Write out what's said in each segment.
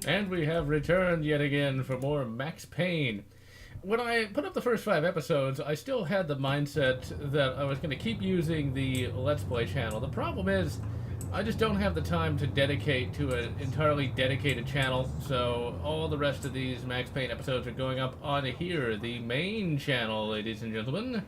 And we have returned yet again for more Max Payne. When I put up the first 5 episodes, I still had the mindset that I was going to keep using the Let's Play channel. The problem is, I just don't have the time to dedicate to an entirely dedicated channel, so all the rest of these Max Payne episodes are going up on here, the main channel, ladies and gentlemen.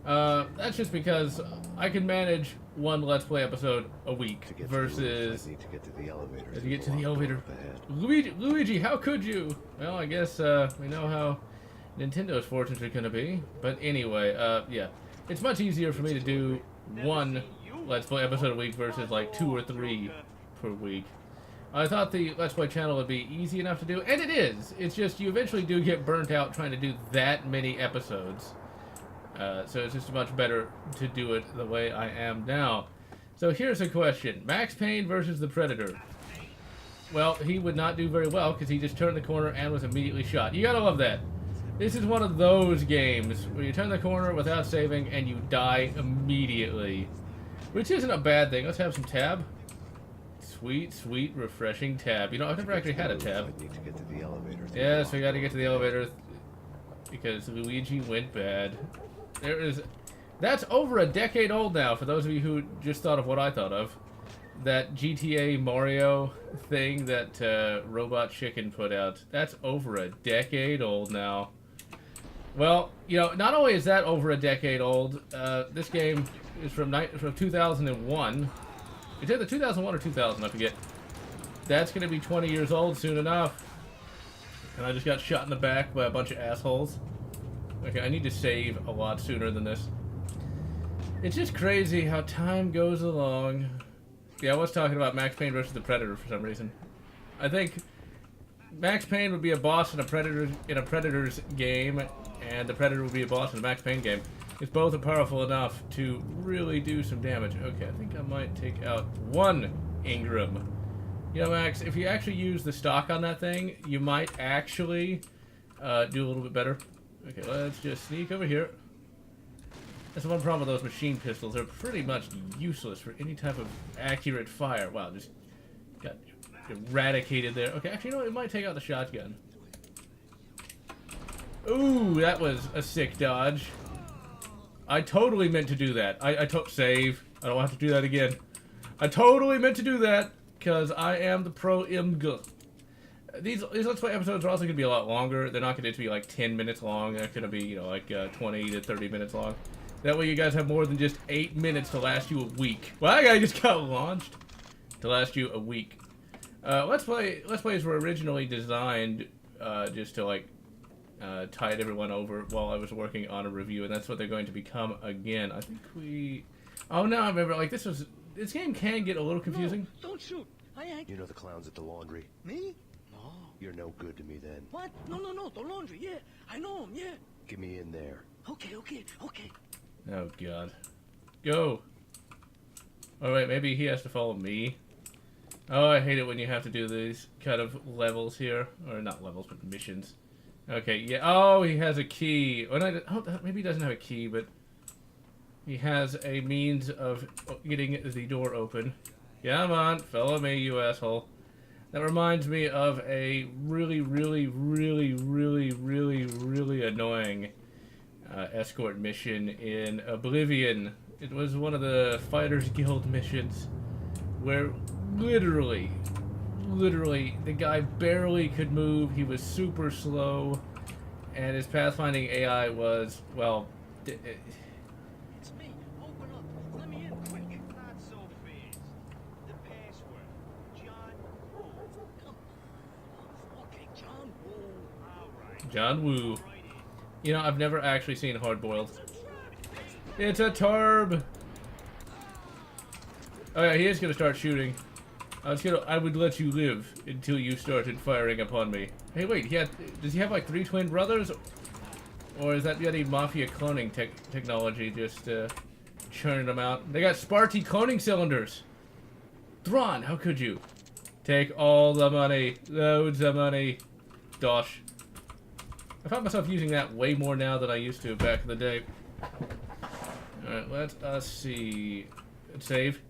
That's just because I can manage one Let's Play episode a week versus... I need to get to the elevator. To get to the elevator. Luigi, how could you? Well, I guess we know how Nintendo's fortunes are going to be. But anyway, yeah. It's much easier for me to do one Let's Play episode a week versus like 2 or 3 per week. I thought the Let's Play channel would be easy enough to do, and it is. It's just you eventually do get burnt out trying to do that many episodes. So it's just much better to do it the way I am now. So here's a question. Max Payne versus the Predator. Well, he would not do very well because he just turned the corner and was immediately shot. You gotta love that. This is one of those games where you turn the corner without saving and you die immediately. Which isn't a bad thing. Let's have some tab. Sweet, sweet, refreshing tab. You know, I've never actually had a tab. I need to get to the elevator. Yes, we gotta get to the elevator because Luigi went bad. That's over a decade old now, for those of you who just thought of what I thought of. That GTA Mario thing that Robot Chicken put out. That's over a decade old now. Well, you know, not only is that over a decade old, this game is from 2001. It's either 2001 or 2000, I forget. That's going to be 20 years old soon enough. And I just got shot in the back by a bunch of assholes. Okay, I need to save a lot sooner than this. It's just crazy how time goes along. Yeah, I was talking about Max Payne versus the Predator for some reason. I think Max Payne would be a boss in a Predator's game, and the Predator would be a boss in a Max Payne game. It's both are powerful enough to really do some damage. Okay, I think I might take out one Ingram. You know, Max, if you actually use the stock on that thing, you might actually do a little bit better. Okay, let's just sneak over here. That's the one problem with those machine pistols. They're pretty much useless for any type of accurate fire. Wow, just got eradicated there. Okay, actually, you know what? It might take out the shotgun. Ooh, that was a sick dodge. I totally meant to do that. Save. I don't have to do that again. I totally meant to do that because I am the pro img. These Let's Play episodes are also going to be a lot longer. They're not going to be like 10 minutes long. They're going to be, you know, like 20 to 30 minutes long. That way you guys have more than just 8 minutes to last you a week. Well, that guy just got launched to last you a week. Let's Plays were originally designed just to, like, tide everyone over while I was working on a review, and that's what they're going to become again. I think we... Oh, no, I remember, like, this game can get a little confusing. No, don't shoot. I ain't... You know the clowns at the laundry? Me? No. You're no good to me then. What? No, the laundry, yeah. I know him, yeah. Get me in there. Okay. Oh, God. Go! Oh, wait, maybe he has to follow me? Oh, I hate it when you have to do these kind of levels here. Or not levels, but missions. Okay, yeah. Oh, he has a key. Oh, no, maybe he doesn't have a key, but he has a means of getting the door open. Come on, follow me, you asshole. That reminds me of a really annoying escort mission in Oblivion. It was one of the Fighters Guild missions where literally, the guy barely could move. He was super slow, and his pathfinding AI was, well... It's me. Open up. Let me in quick. Not so fast. The password. John Woo. Come on. Okay, John Woo. All right. John Woo. Right in. You know, I've never actually seen Hard Boiled. It's a turb! Oh yeah, he is gonna start shooting. I would let you live until you started firing upon me. Hey, wait, does he have like 3 twin brothers? Or is that the Mafia cloning technology just churning them out? They got Sparty cloning cylinders! Thrawn, how could you? Take all the money. Loads of money. Dosh. I find myself using that way more now than I used to back in the day. Alright, let us see. Save.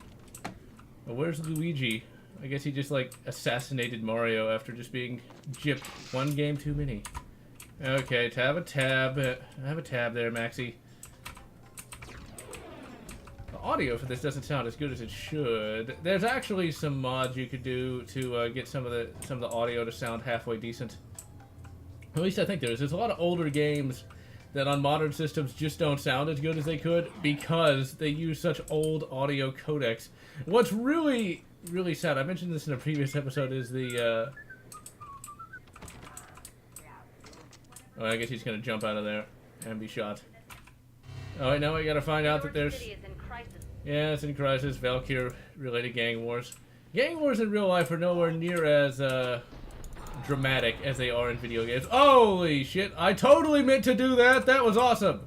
Oh, where's Luigi? I guess he just, like, assassinated Mario after just being gypped one game too many. Okay, have a tab. Have a tab there, Maxie. The audio for this doesn't sound as good as it should. There's actually some mods you could do to get some of the audio to sound halfway decent. At least I think there is. There's a lot of older games that on modern systems just don't sound as good as they could because they use such old audio codecs. What's really, really sad, I mentioned this in a previous episode, is the, oh, I guess he's gonna jump out of there and be shot. Alright, now we gotta find out that there's... Yeah, it's in crisis. Valkyrie-related gang wars. Gang wars in real life are nowhere near as, dramatic as they are in video games. Holy shit, I totally meant to do that! That was awesome!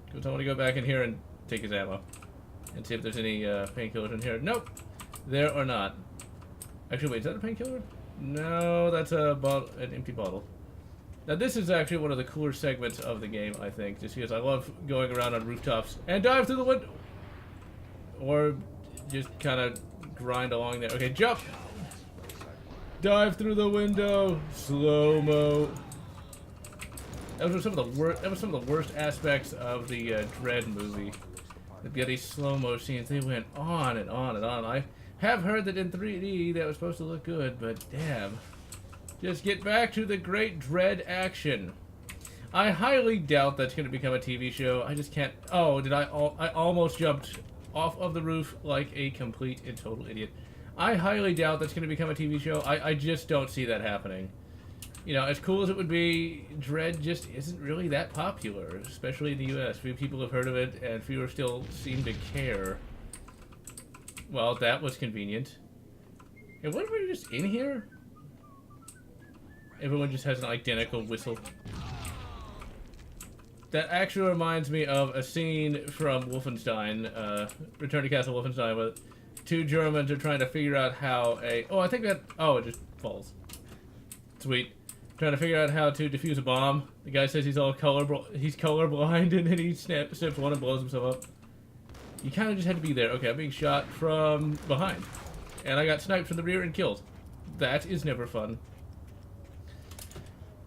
Because I want to go back in here and take his ammo. And see if there's any painkillers in here. Nope! There are not. Actually, wait, is that a painkiller? No, that's a an empty bottle. Now this is actually one of the cooler segments of the game, I think. Just because I love going around on rooftops and dive through the window! Or just kind of grind along there. Okay, jump! Dive through the window, slow-mo. That was some of the worst aspects of the Dread movie. The these slow-mo scenes, they went on and on and on. I have heard that in 3D that was supposed to look good, but damn. Just get back to the great Dread action. I highly doubt that's going to become a TV show. I just can't. Oh, I almost jumped off of the roof like a complete and total idiot. I highly doubt that's going to become a TV show. I just don't see that happening. You know, as cool as it would be, Dread just isn't really that popular, especially in the US. Few people have heard of it, and fewer still seem to care. Well, that was convenient. And what if we were just in here? Everyone just has an identical whistle. That actually reminds me of a scene from Wolfenstein, Return to Castle Wolfenstein, where two Germans are trying to figure out how a... Oh, I think that... Oh, it just falls. Sweet. Trying to figure out how to defuse a bomb. The guy says he's colorblind, and then he snips one and blows himself up. You kind of just had to be there. Okay, I'm being shot from behind. And I got sniped from the rear and killed. That is never fun.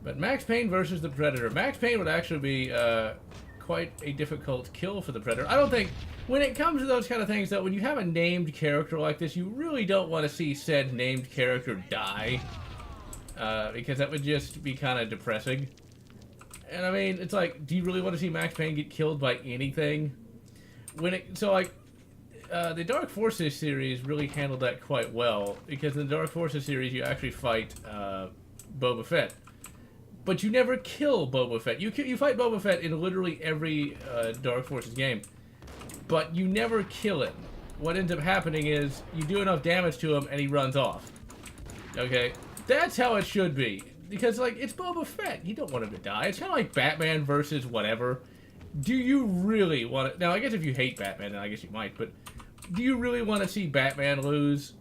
But Max Payne versus the Predator. Max Payne would actually be quite a difficult kill for the Predator. I don't think... When it comes to those kind of things, though, when you have a named character like this, you really don't want to see said named character die. Because that would just be kind of depressing. And I mean, it's like, do you really want to see Max Payne get killed by anything? The Dark Forces series really handled that quite well. Because in the Dark Forces series, you actually fight Boba Fett. But you never kill Boba Fett. You fight Boba Fett in literally every Dark Forces game. But you never kill him. What ends up happening is you do enough damage to him and he runs off. Okay? That's how it should be. Because, like, it's Boba Fett. You don't want him to die. It's kind of like Batman versus whatever. Do you really want to... Now, I guess if you hate Batman, then I guess you might. But do you really want to see Batman lose?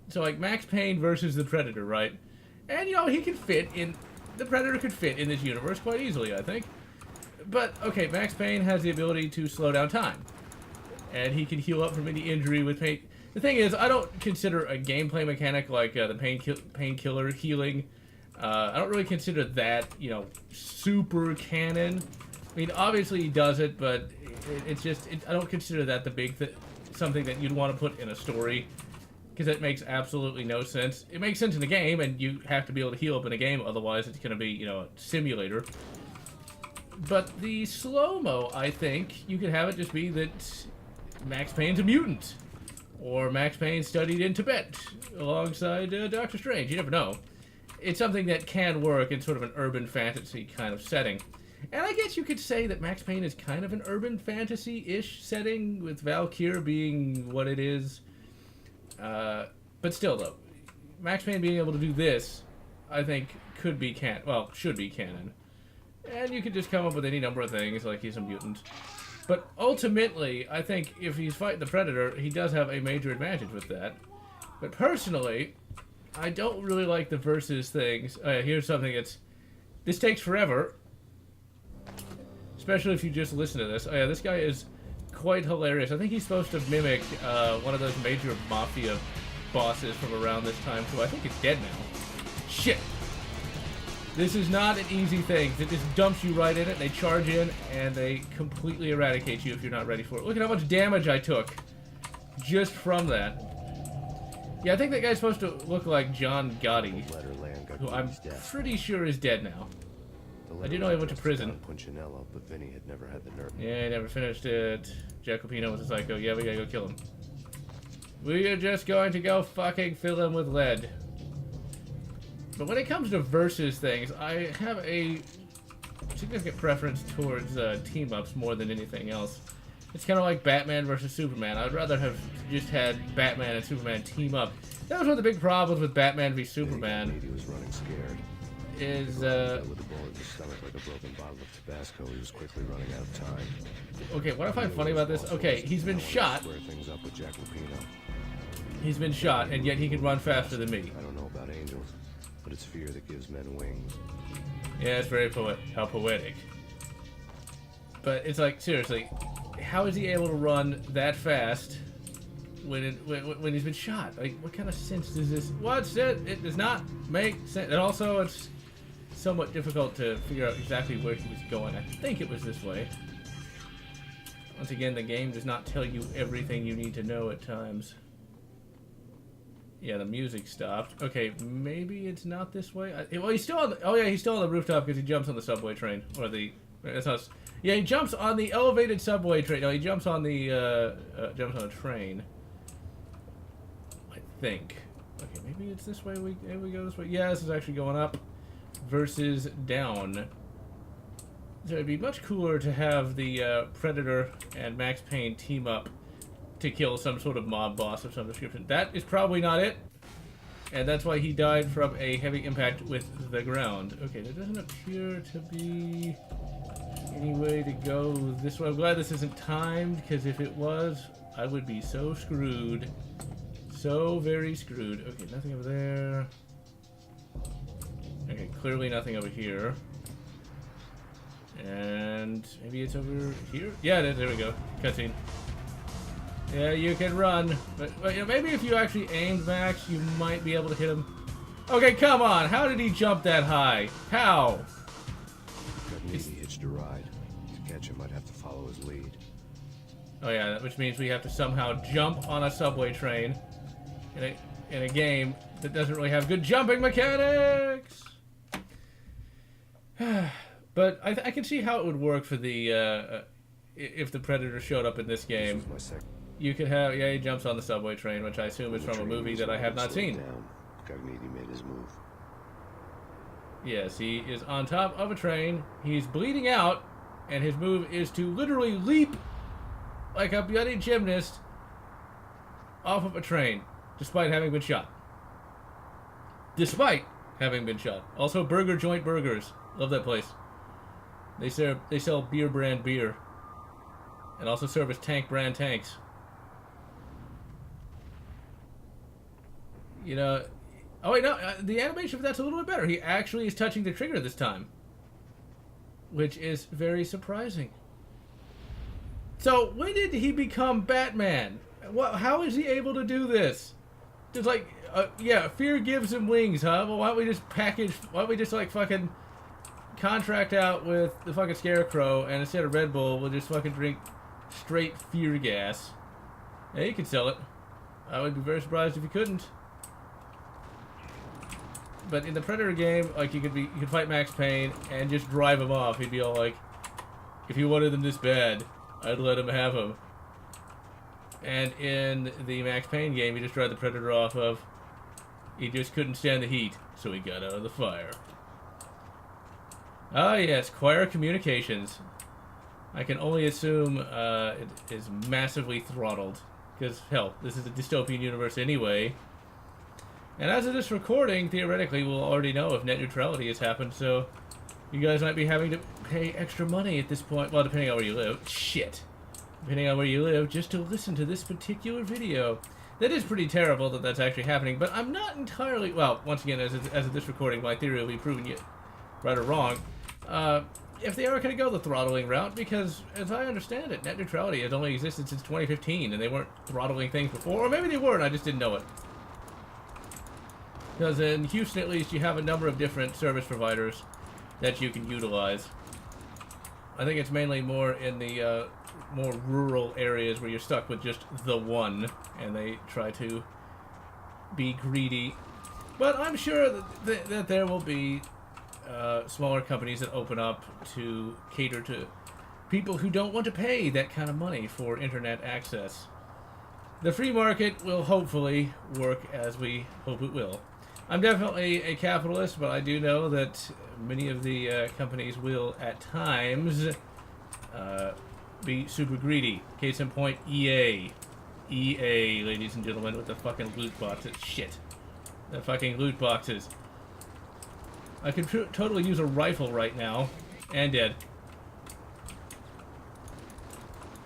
So, like, Max Payne versus the Predator, right? And, you know, he can fit in... The Predator could fit in this universe quite easily, I think. But, okay, Max Payne has the ability to slow down time. And he can heal up from any injury with pain. The thing is, I don't consider a gameplay mechanic like the painkiller healing. I don't really consider that, you know, super canon. I mean, obviously he does it, but it's just... I don't consider that the big something that you'd want to put in a story. Because it makes absolutely no sense. It makes sense in the game, and you have to be able to heal up in a game, otherwise it's going to be, you know, a simulator. But the slow-mo, I think, you could have it just be that Max Payne's a mutant. Or Max Payne studied in Tibet alongside Doctor Strange. You never know. It's something that can work in sort of an urban fantasy kind of setting. And I guess you could say that Max Payne is kind of an urban fantasy-ish setting, with Valkyrie being what it is. But still, though, Max Payne being able to do this, I think, should be canon. And you could just come up with any number of things, like he's a mutant. But ultimately, I think if he's fighting the Predator, he does have a major advantage with that. But personally, I don't really like the versus things. Here's something that's... This takes forever. Especially if you just listen to this. Oh yeah, this guy is quite hilarious. I think he's supposed to mimic one of those major mafia bosses from around this time too. I think it's dead now. Shit! This is not an easy thing. It just dumps you right in it, they charge in, and they completely eradicate you if you're not ready for it. Look at how much damage I took just from that. Yeah, I think that guy's supposed to look like John Gotti, who I'm pretty sure is dead now. I do know he went to prison. Punchinello, but Vinny had never had the nerve. Yeah, he never finished it. Jacopino was a psycho. Yeah, we gotta go kill him. We are just going to go fucking fill him with lead. But when it comes to versus things, I have a significant preference towards team-ups more than anything else. It's kind of like Batman versus Superman. I'd rather have just had Batman and Superman team up. That was one of the big problems with Batman v Superman. He was running scared. Is with a bullet in his stomach like a broken bottle of Tabasco. He was quickly running out of time. Okay, what I find funny about this? Okay, he's been shot. Square things up with Jack Lupino. He's been shot, and yet he can run faster than me. I don't know about angels, but it's fear that gives men wings. Yeah, it's very how poetic. But it's like, seriously, how is he able to run that fast when he's been shot? Like, what kind of sense does this? What's it? It does not make sense. And also, it's somewhat difficult to figure out exactly where he was going. I think it was this way. Once again, the game does not tell you everything you need to know at times. Yeah, the music stopped. Okay, maybe it's not this way. Well, he's still on the, oh yeah, he's still on the rooftop because he jumps on the subway train. Or the... That's not... Yeah, he jumps on the elevated subway train. No, he jumps on the... jumps on a train. I think. Okay, maybe it's this way. Maybe we go this way. Yeah, this is actually going up. Versus down. So it'd be much cooler to have the Predator and Max Payne team up to kill some sort of mob boss of some description. That is probably not it. And that's why he died from a heavy impact with the ground. Okay, there doesn't appear to be any way to go this way. I'm glad this isn't timed, because if it was, I would be so screwed. So very screwed. Okay, nothing over there. Okay, clearly nothing over here. And maybe it's over here? Yeah, there we go. Cutscene. Yeah, you can run. But you know, maybe if you actually aimed Max, you might be able to hit him. Okay, come on. How did he jump that high? How? He hitched a ride. To catch him, I'd have to follow his lead. Oh yeah, which means we have to somehow jump on a subway train in a game that doesn't really have good jumping mechanics. But I can see how it would work for the if the Predator showed up in this game. You could have, yeah, he jumps on the subway train, which I assume is from a movie that I have not seen. Cogniti made his move. Yes, he is on top of a train. He's bleeding out, and his move is to literally leap like a bloody gymnast off of a train, despite having been shot. Despite having been shot. Also, Burger Joint Burgers. Love that place. They sell beer brand beer, and also service tank brand tanks. You know, oh wait, no, the animation for that's a little bit better. He actually is touching the trigger this time, which is very surprising. So when did he become Batman? How is he able to do this? Just like, yeah, fear gives him wings, huh? Well, why don't we just like fucking contract out with the fucking Scarecrow, and instead of Red Bull, we'll just fucking drink straight fear gas. Yeah, you could sell it. I would be very surprised if you couldn't. But in the Predator game, like you could fight Max Payne and just drive him off. He'd be all like, if you wanted him this bad, I'd let him have him. And in the Max Payne game, he just drive the Predator off of. He just couldn't stand the heat, so he got out of the fire. Ah yes, Choir Communications. I can only assume it is massively throttled. Because, hell, this is a dystopian universe anyway. And as of this recording, theoretically, we'll already know if net neutrality has happened, so you guys might be having to pay extra money at this point. Well, depending on where you live. Shit. Depending on where you live, just to listen to this particular video. That is pretty terrible that that's actually happening, but I'm not entirely... Well, once again, as of this recording, my theory will be proven yet right or wrong. If they are going to go the throttling route, because, as I understand it, net neutrality has only existed since 2015, and they weren't throttling things before, or maybe they were and I just didn't know it. Because in Houston, at least, you have a number of different service providers that you can utilize. I think it's mainly more in the more rural areas where you're stuck with just the one, and they try to be greedy. But I'm sure that there will be smaller companies that open up to cater to people who don't want to pay that kind of money for internet access. The free market will hopefully work as we hope it will. I'm definitely a capitalist, but I do know that many of the companies will, at times, be super greedy. Case in point, EA. EA, ladies and gentlemen, with the fucking loot boxes. Shit. The fucking loot boxes. I could totally use a rifle right now. And dead.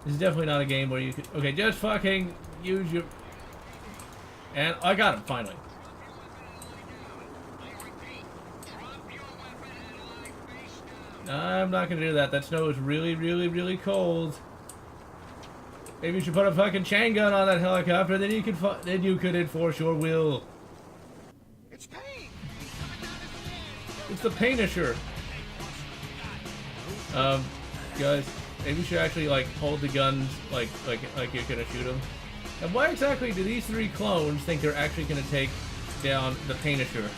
This is definitely not a game where you could... Okay, just fucking use your... And I got him, finally. I'm not gonna do that. That snow is really, really, really cold. Maybe you should put a fucking chain gun on that helicopter, then you could enforce your will. It's Payne! It's the Paynisher. Guys, maybe you should actually like hold the guns like you're gonna shoot them. And why exactly do these three clones think they're actually gonna take down the Paynisher?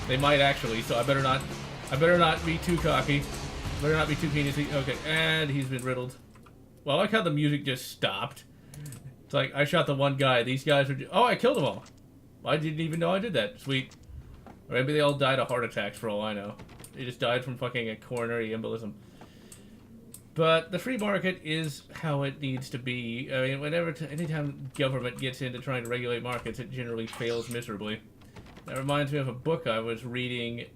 They might actually, so I better not be too cocky. Better not be too penisy. Okay, and he's been riddled. Well, I like how the music just stopped. It's like, I shot the one guy. These guys are... Oh, I killed them all. I didn't even know I did that. Sweet. Or maybe they all died of heart attacks for all I know. They just died from fucking a coronary embolism. But the free market is how it needs to be. I mean, anytime government gets into trying to regulate markets, it generally fails miserably. That reminds me of a book I was reading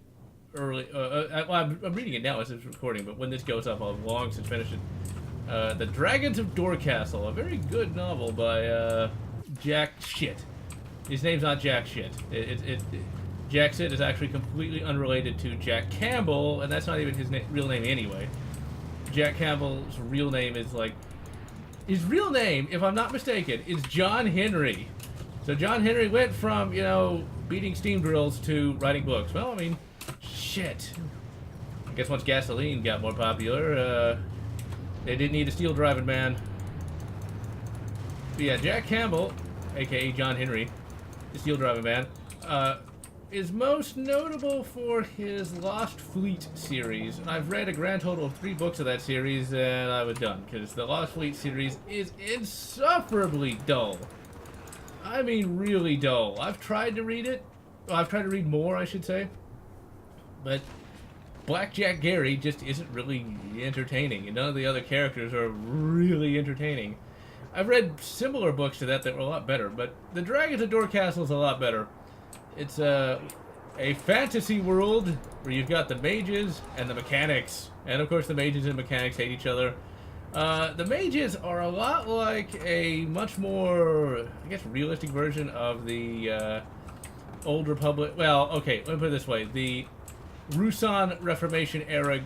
early... well, I'm reading it now as it's recording, but when this goes up, I'll have long since finished it. The Dragons of Dorcastle, a very good novel by Jack Shit. His name's not Jack Shit. Jack Shit is actually completely unrelated to Jack Campbell, and that's not even his real name anyway. Jack Campbell's real name is like... His real name, if I'm not mistaken, is John Henry. So John Henry went from, you know, beating steam drills to writing books. Well, I mean, shit. I guess once gasoline got more popular, they didn't need a steel driving man. But yeah, Jack Campbell, aka John Henry, the steel driving man, is most notable for his Lost Fleet series. And I've read a grand total of 3 books of that series, and I was done, because the Lost Fleet series is insufferably dull. I mean, really dull. I've tried to read it. Well, I've tried to read more, I should say. But Blackjack Gary just isn't really entertaining, and none of the other characters are really entertaining. I've read similar books to that were a lot better, but The Dragons of Dorcastle is a lot better. It's a fantasy world where you've got the mages and the mechanics, and of course the mages and mechanics hate each other. The mages are a lot like a much more, I guess, realistic version of the Old Republic. Well, okay, let me put it this way: the Rusan Reformation era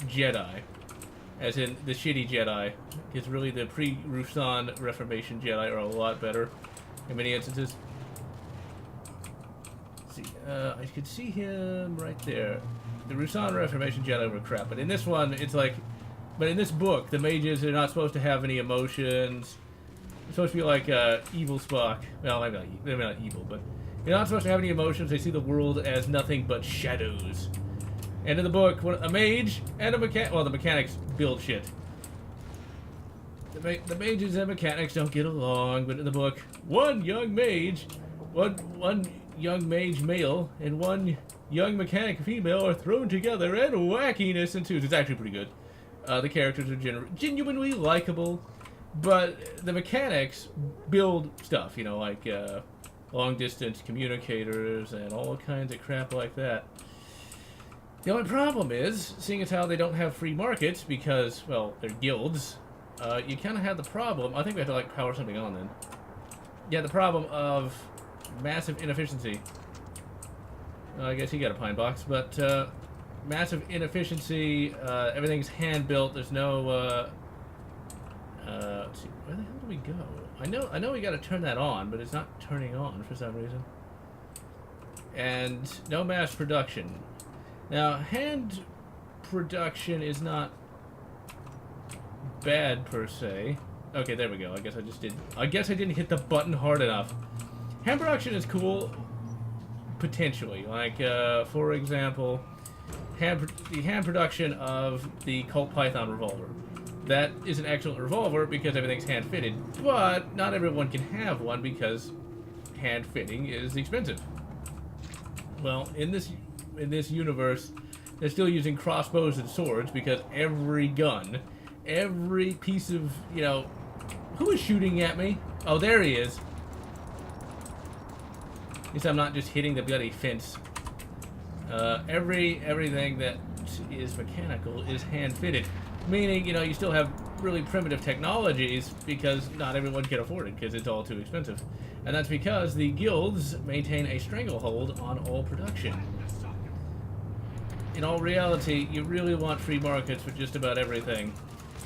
Jedi, as in the shitty Jedi, because really the pre-Rusan Reformation Jedi are a lot better in many instances. Let's see, I could see him right there. The Rusan Reformation Jedi were crap, but in this one, it's like, but in this book, the mages are not supposed to have any emotions. They're supposed to be like evil Spock. Well, maybe not evil, but you're not supposed to have any emotions. They see the world as nothing but shadows. And in the book, a mage and a mechanic... Well, the mechanics build shit. The mages and mechanics don't get along, but in the book, one young mage male and one young mechanic female are thrown together and wackiness ensues. It's actually pretty good. The characters are genuinely likable, but the mechanics build stuff, you know, like long-distance communicators and all kinds of crap like that. The only problem is, seeing as how they don't have free markets because, well, they're guilds, you kind of have the problem... I think we have to, like, power something on then. Yeah, the problem of massive inefficiency. I guess he got a pine box, but massive inefficiency, everything's hand-built, there's no... let's see, where the hell do we go? I know we gotta turn that on, but it's not turning on for some reason. and no mass production. Now, hand production is not bad per se. Okay, there we go. I guess I didn't hit the button hard enough. Hand production is cool, potentially. Like, for example, the hand production of the Colt Python revolver. That is an excellent revolver because everything's hand-fitted, but not everyone can have one because hand-fitting is expensive. Well, in this universe, they're still using crossbows and swords because every gun, every piece of, you know, who is shooting at me? Oh, there he is. At least I'm not just hitting the bloody fence. Everything that is mechanical is hand-fitted. Meaning, you know, you still have really primitive technologies because not everyone can afford it because it's all too expensive. And that's because the guilds maintain a stranglehold on all production. In all reality, you really want free markets for just about everything.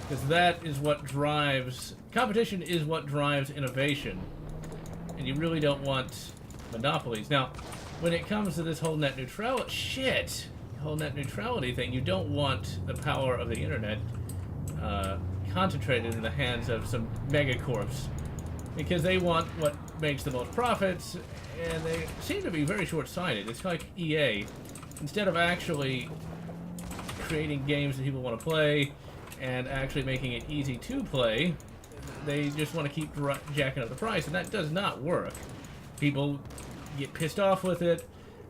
Because that is what drives... Competition is what drives innovation. And you really don't want monopolies. Now, when it comes to this whole net neutrality... Shit! Whole net neutrality thing, you don't want the power of the internet concentrated in the hands of some megacorps, because they want what makes the most profits, and they seem to be very short-sighted. It's like EA. Instead of actually creating games that people want to play and actually making it easy to play, they just want to keep jacking up the price, and that does not work. People get pissed off with it.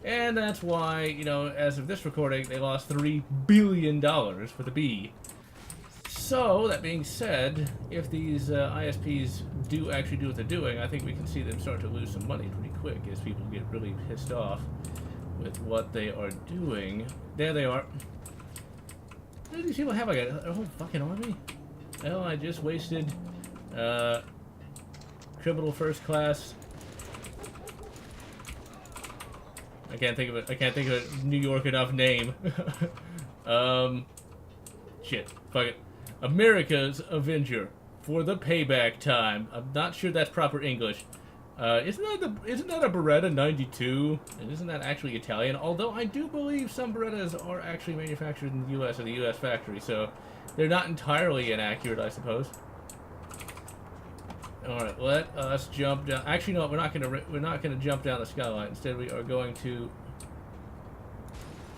And that's why, you know, as of this recording, they lost $3 billion for the B. So, that being said, if these ISPs do actually do what they're doing, I think we can see them start to lose some money pretty quick as people get really pissed off with what they are doing. There they are. Do these people have like a whole fucking army? Well, I just wasted criminal first class. I can't think of it. I can't think of a New York enough name. Shit. Fuck it. America's Avenger for the payback time. I'm not sure that's proper English. Isn't that a Beretta 92? And isn't that actually Italian? Although I do believe some Berettas are actually manufactured in the U.S. or the U.S. factory, so they're not entirely inaccurate, I suppose. All right, let us jump down. Actually, no, we're not gonna jump down the skylight. Instead, we are going to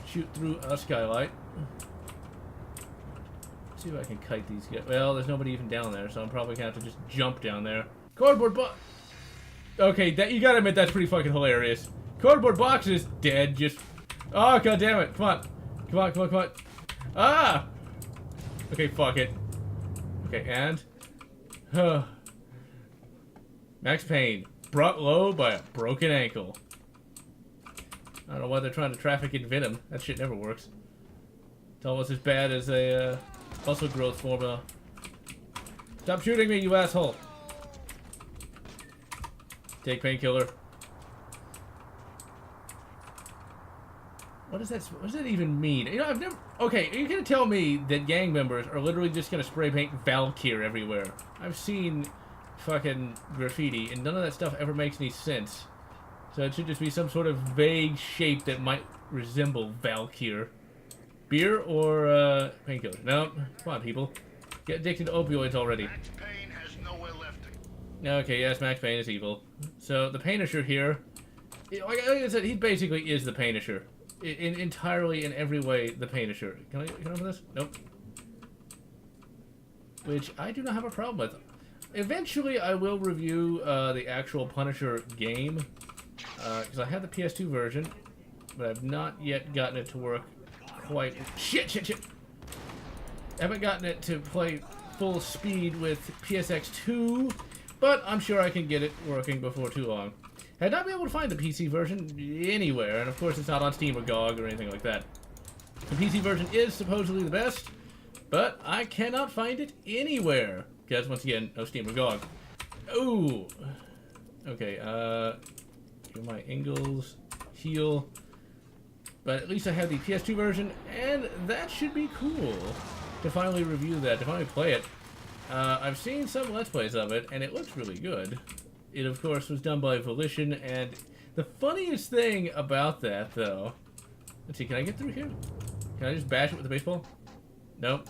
shoot through a skylight. Let's see if I can kite these guys. Well, there's nobody even down there, so I'm probably gonna have to just jump down there. Cardboard box. Okay, you gotta admit that's pretty fucking hilarious. Cardboard box is dead. Just oh god damn it! Come on, come on, come on, come on! Ah. Okay, fuck it. Okay, and. Max Payne, brought low by a broken ankle. I don't know why they're trying to traffic in venom. That shit never works. It's almost as bad as a muscle growth formula. Stop shooting me, you asshole! Take painkiller. What does that even mean? You know, I've never... Okay, are you gonna tell me that gang members are literally just gonna spray paint Valkyr everywhere? I've seen fucking graffiti, and none of that stuff ever makes any sense. So it should just be some sort of vague shape that might resemble Valkyr. Beer or painkiller? No, come on, people. Get addicted to opioids already. Max Payne has nowhere left to... Okay, yes, Max Payne is evil. So the Punisher here, like I said, he basically is the Punisher. Entirely in every way, the Punisher. Can I open this? Nope. Which I do not have a problem with. Eventually, I will review the actual Punisher game, because I have the PS2 version, but I've not yet gotten it to work quite... Shit! I haven't gotten it to play full speed with PSX2, but I'm sure I can get it working before too long. I'd not been able to find the PC version anywhere, and of course it's not on Steam or GOG or anything like that. The PC version is supposedly the best, but I cannot find it anywhere. Because, once again, no Steam or GOG. Ooh! Okay, give my Ingalls, heal. But at least I have the PS2 version, and that should be cool to finally review that, to finally play it. I've seen some Let's Plays of it, and it looks really good. It, of course, was done by Volition, and The funniest thing about that, though... Let's see, can I get through here? Can I just bash it with the baseball? Nope.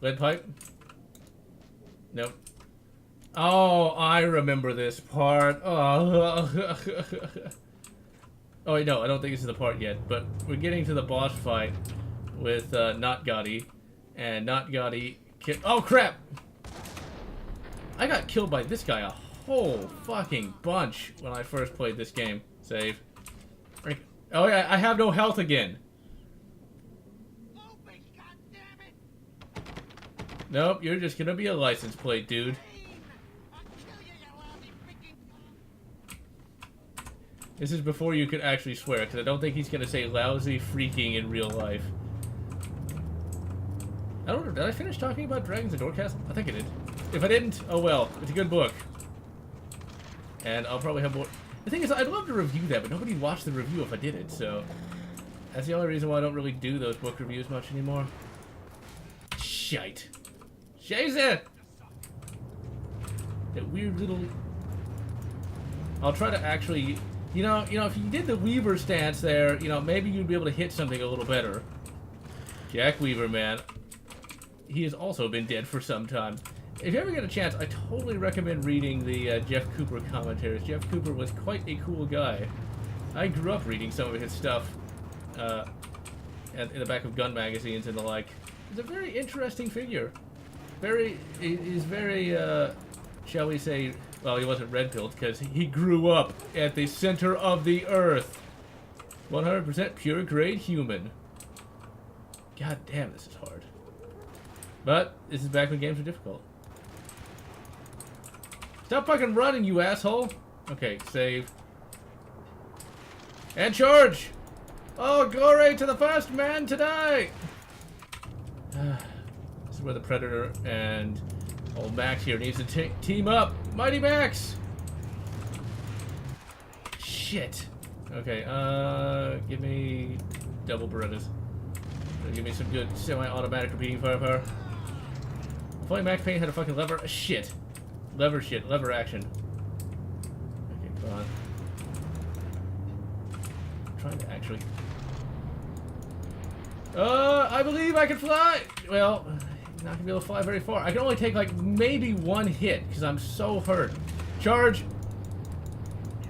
Lead pipe? Nope. Oh, I remember this part. Oh, oh wait, no, I don't think this is the part yet. But we're getting to the boss fight with Not Gotti. And Not Gotti... Oh, crap! I got killed by this guy a whole fucking bunch when I first played this game. Save. Oh yeah, I have no health again. Open, goddammit! Nope, you're just gonna be a license plate, dude. I'll kill you, you lousy freaking... This is before you could actually swear, because I don't think he's gonna say lousy freaking in real life. I don't know, did I finish talking about Dragons and Door Castle? I think I did. If I didn't, oh well, it's a good book. And I'll probably have more... The thing is, I'd love to review that, but nobody watched the review if I did it, so... That's the only reason why I don't really do those book reviews much anymore. Shite. Scheiße! That weird little... I'll try to actually... You know, if you did the Weaver stance there, maybe you'd be able to hit something a little better. Jack Weaver, man. He has also been dead for some time. If you ever get a chance, I totally recommend reading the Jeff Cooper commentaries. Jeff Cooper was quite a cool guy. I grew up reading some of his stuff in the back of gun magazines and the like. He's a very interesting figure. He's very, shall we say, well, he wasn't red-pilled because he grew up at the center of the earth. 100% pure grade human. God damn, this is hard. But this is back when games were difficult. Stop fucking running, you asshole! Okay, save. And charge! Oh, glory to the first man to die! This is where the Predator and old Max here needs to team up. Mighty Max! Shit. Okay, give me double Berettas. Give me some good semi-automatic repeating firepower. If only Max Payne had a fucking lever. Shit. Lever action. Okay, come on. I'm trying to actually... I believe I can fly! Well, I'm not gonna be able to fly very far. I can only take, like, maybe one hit, because I'm so hurt. Charge!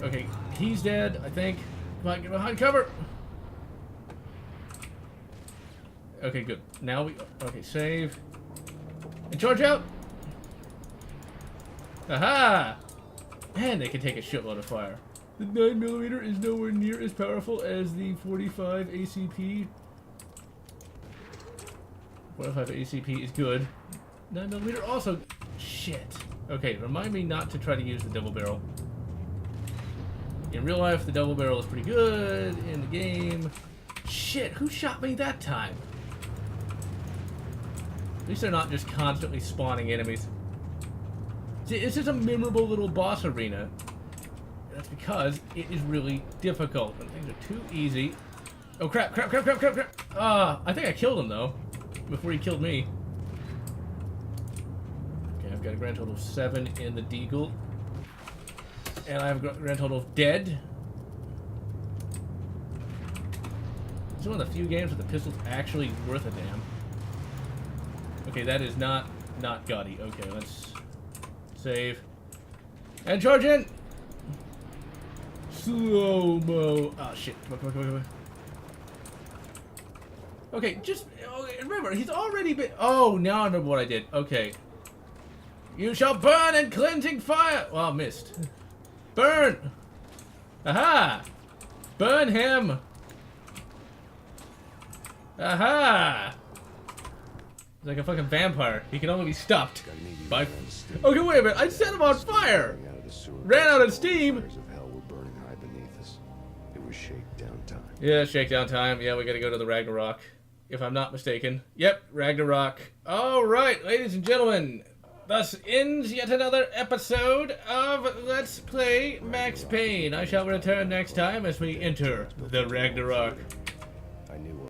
Okay, he's dead, I think. Come on, get behind cover! Okay, good. Now we... Okay, save. And charge out! Aha! Man, they can take a shitload of fire. The 9mm is nowhere near as powerful as the 45 ACP. 45 ACP is good. 9mm also... Shit. Okay, remind me not to try to use the double barrel. In real life, the double barrel is pretty good. In the game... Shit, who shot me that time? At least they're not just constantly spawning enemies. See, it's just a memorable little boss arena. That's because it is really difficult. When things are too easy. Oh crap, crap. I think I killed him though. Before he killed me. Okay, I've got a grand total of 7 in the Deagle. And I have a grand total of dead. It's one of the few games where the pistol's actually worth a damn. Okay, that is not Gotti. Okay, let's save. And charge in! Slow-mo. Oh, shit. Come on. Okay, just... Okay, remember, he's already been... Oh, now I remember what I did. Okay. You shall burn in cleansing fire! Well, I missed. Burn! Aha! Burn him! Aha! He's like a fucking vampire. He can only be stopped by... Okay, wait a minute. I set him on fire! Ran out of steam! Fires of hell were burning high beneath us. It was shakedown time. Yeah, shakedown time. Yeah, we gotta go to the Ragnarok. If I'm not mistaken. Yep, Ragnarok. Alright, ladies and gentlemen. Thus ends yet another episode of Let's Play Max Payne. I shall return next time as we enter the Ragnarok.